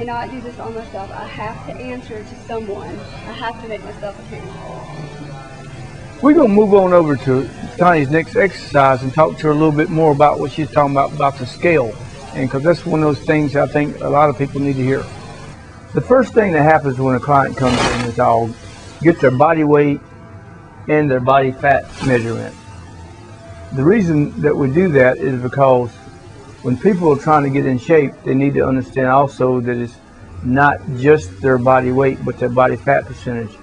cannot do this on myself. I have to answer to someone. I have to make myself accountable. We're going to move on over to Connie's next exercise and talk to her a little bit more about what she's talking about the scale. And because that's one of those things I think a lot of people need to hear. The first thing that happens when a client comes in is I'll get their body weight and their body fat measurement. The reason that we do that is because when people are trying to get in shape, they need to understand also that it's not just their body weight, but their body fat percentage.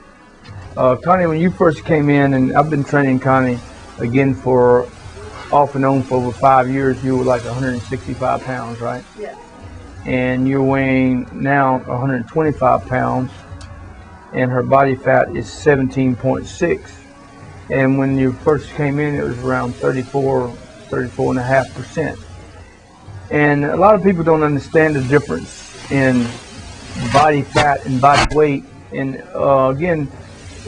Connie, when you first came in, and I've been training Connie again for off and on for over 5 years, you were like 165 pounds, right? Yes. And you're weighing now 125 pounds, and her body fat is 17.6. And when you first came in, it was around 34.5%. And a lot of people don't understand the difference in body fat and body weight. And again,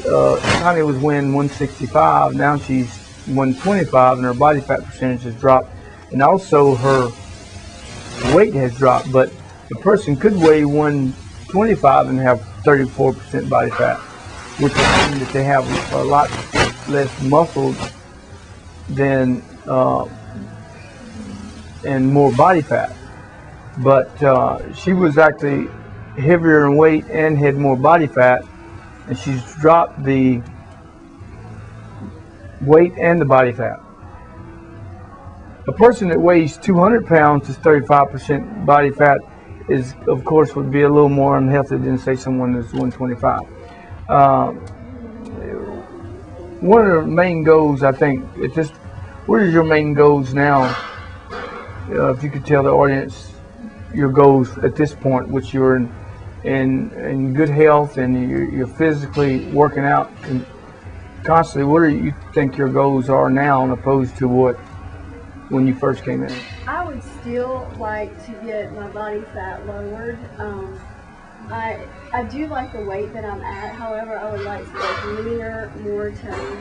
Connie was weighing 165, now she's 125, and her body fat percentage has dropped, and also her weight has dropped. But the person could weigh 125 and have 34% body fat, which would mean that they have a lot less muscle than and more body fat. But she was actually heavier in weight and had more body fat, and she's dropped the weight and the body fat. A person that weighs 200 pounds is 35% body fat is, of course, would be a little more unhealthy than, say, someone that's 125. One of the main goals, I think, what is your main goals now? If you could tell the audience your goals at this point, which you're in good health and you're physically working out constantly, what do you think your goals are now, as opposed to what when you first came in? I would still like to get my body fat lowered. I do like the weight that I'm at. However, I would like to get leaner, more toned.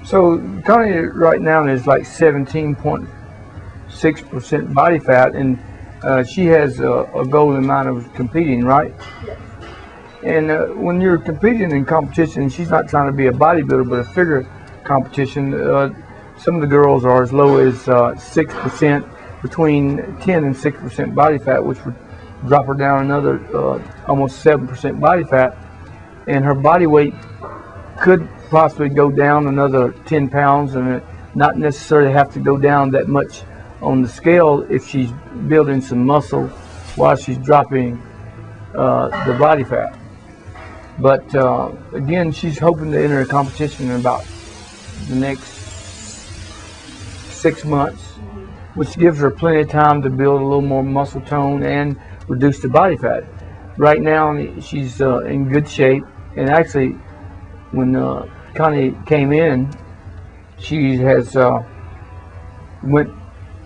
So Connie right now is like 17.6% body fat, and she has a goal in mind of competing, right? Yes. And when you're competing in competition, she's not trying to be a bodybuilder, but a figure competition. Some of the girls are as low as 6%, between 10 and 6% body fat, which would drop her down another almost 7% body fat. And her body weight could possibly go down another 10 pounds, and not necessarily have to go down that much on the scale if she's building some muscle while she's dropping the body fat. But again, she's hoping to enter a competition in about the next 6 months, which gives her plenty of time to build a little more muscle tone and reduce the body fat. Right now, she's in good shape, and actually, when Connie came in, she has went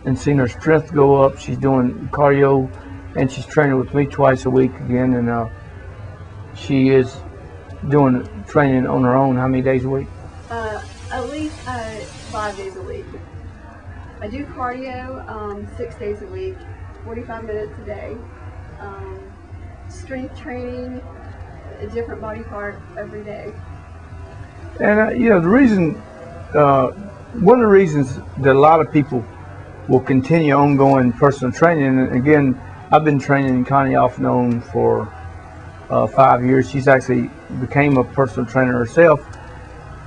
and seen her strength go up. She's doing cardio, and she's training with me twice a week again, and she is doing training on her own. How many days a week? At least 5 days a week. I do cardio 6 days a week, 45 minutes a day. Strength training, a different body part every day. And you know, the reason, one of the reasons that a lot of people will continue ongoing personal training, and again, I've been training Connie off and on for 5 years. She's actually became a personal trainer herself,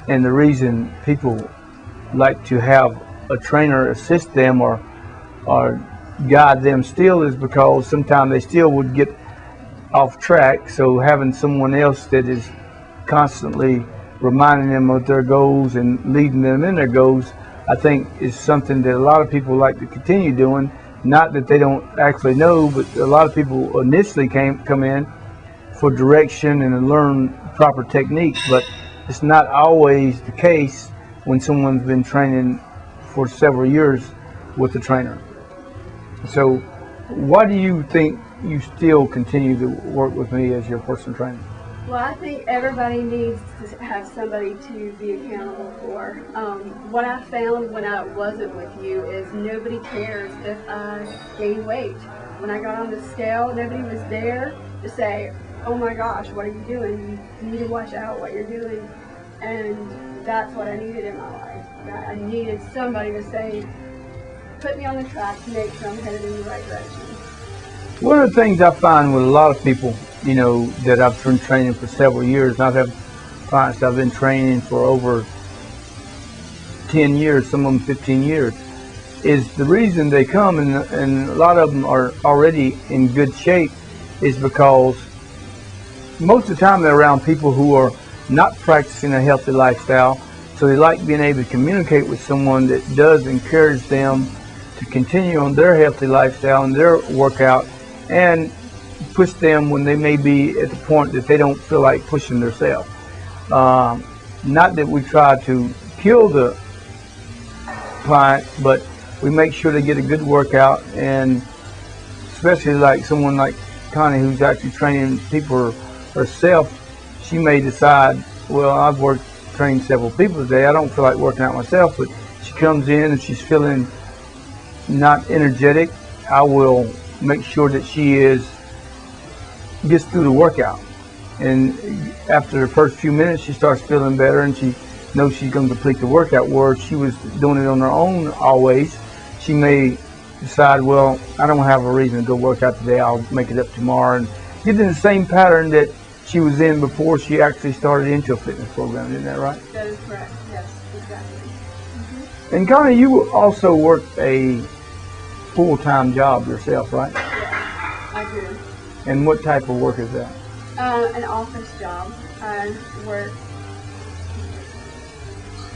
and the reason people like to have a trainer assist them or guide them still is because sometimes they still would get off track. So having someone else that is constantly reminding them of their goals and leading them in their goals, I think is something that a lot of people like to continue doing. Not that they don't actually know, but a lot of people initially come in for direction and to learn proper techniques, but it's not always the case when someone's been training for several years with a trainer. So why do you think you still continue to work with me as your personal trainer? Well, I think everybody needs to have somebody to be accountable for. What I found when I wasn't with you is nobody cares if I gain weight. When I got on the scale, nobody was there to say, oh my gosh, what are you doing? You need to watch out what you're doing. And that's what I needed in my life. I needed somebody to say, put me on the track to make sure I'm headed in the right direction. One of the things I find with a lot of people, you know, that I've been training for several years, and I've had clients that I've been training for over 10 years, some of them 15 years, is the reason they come, and a lot of them are already in good shape, is because most of the time they're around people who are not practicing a healthy lifestyle, so they like being able to communicate with someone that does encourage them to continue on their healthy lifestyle and their workout, and push them when they may be at the point that they don't feel like pushing themselves. Not that we try to kill the client, but we make sure they get a good workout, and especially like someone like Connie, who's actually training people herself, she may decide, well, I've trained several people today, I don't feel like working out myself, but she comes in and she's feeling not energetic. I will make sure that she gets through the workout, and after the first few minutes she starts feeling better and she knows she's going to complete the workout. Where she was doing it on her own always, she may decide, well, I don't have a reason to go work out today, I'll make it up tomorrow, and get in the same pattern that she was in before she actually started into a fitness program. Isn't that right? That is correct. Yes, exactly. Mm-hmm. And Connie, you also work a full-time job yourself, right? Yes, I do. And what type of work is that? An office job. I work.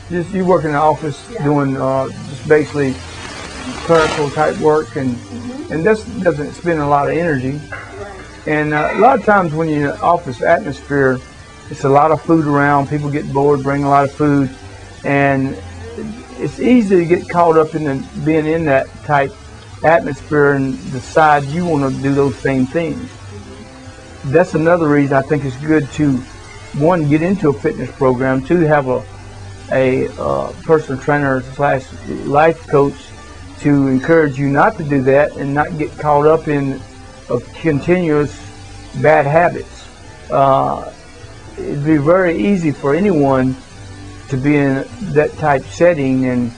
You work in the office, yeah, doing just basically clerical type work, and and this doesn't spend a lot of energy. Right. And a lot of times when you're in an office atmosphere, it's a lot of food around. People get bored, bring a lot of food, and it's easy to get caught up in being in that type atmosphere and decide you want to do those same things. That's another reason I think it's good to, one, get into a fitness program, two, have a personal trainer / life coach to encourage you not to do that and not get caught up in continuous bad habits. It'd be very easy for anyone to be in that type setting, and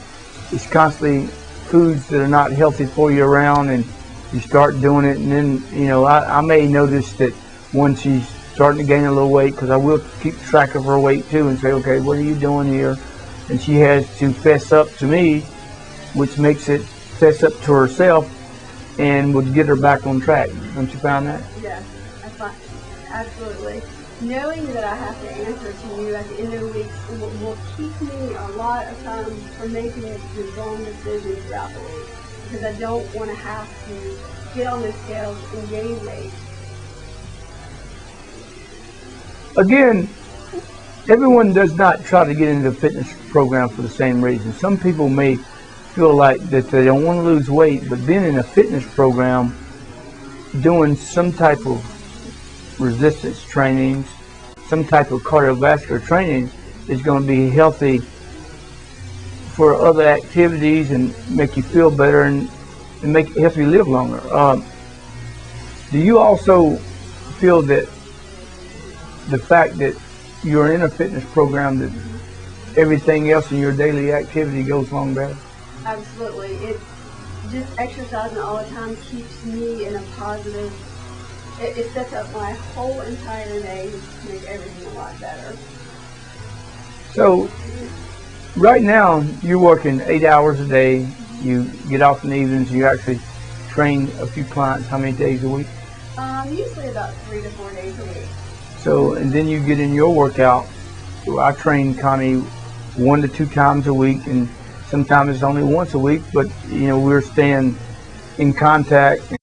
it's constantly foods that are not healthy for you around, and you start doing it, and then, you know, I may notice that when she's starting to gain a little weight, because I will keep track of her weight too and say, okay, what are you doing here? And she has to fess up to me, which makes it fess up to herself and would get her back on track. Haven't you found that? Yes, I find, absolutely. Knowing that I have to answer to you at the end of the week will keep me a lot of times from making the wrong decisions throughout the week, because I don't want to have to get on the scales and gain weight. Again, everyone does not try to get into a fitness program for the same reason. Some people may feel like that they don't want to lose weight, but being in a fitness program, doing some type of resistance trainings, some type of cardiovascular training is going to be healthy for other activities and make you feel better and help you live longer. Do you also feel that the fact that you're in a fitness program, that everything else in your daily activity goes along better? Absolutely. It's just exercising all the time keeps me in a positive. It sets up my whole entire day to make everything a lot better. So right now you're working 8 hours a day. You get off in the evenings. You actually train a few clients. How many days a week? Usually about 3 to 4 days a week. So, and then you get in your workout. I train Connie 1 to 2 times a week, and sometimes it's only once a week, but you know, we're staying in contact.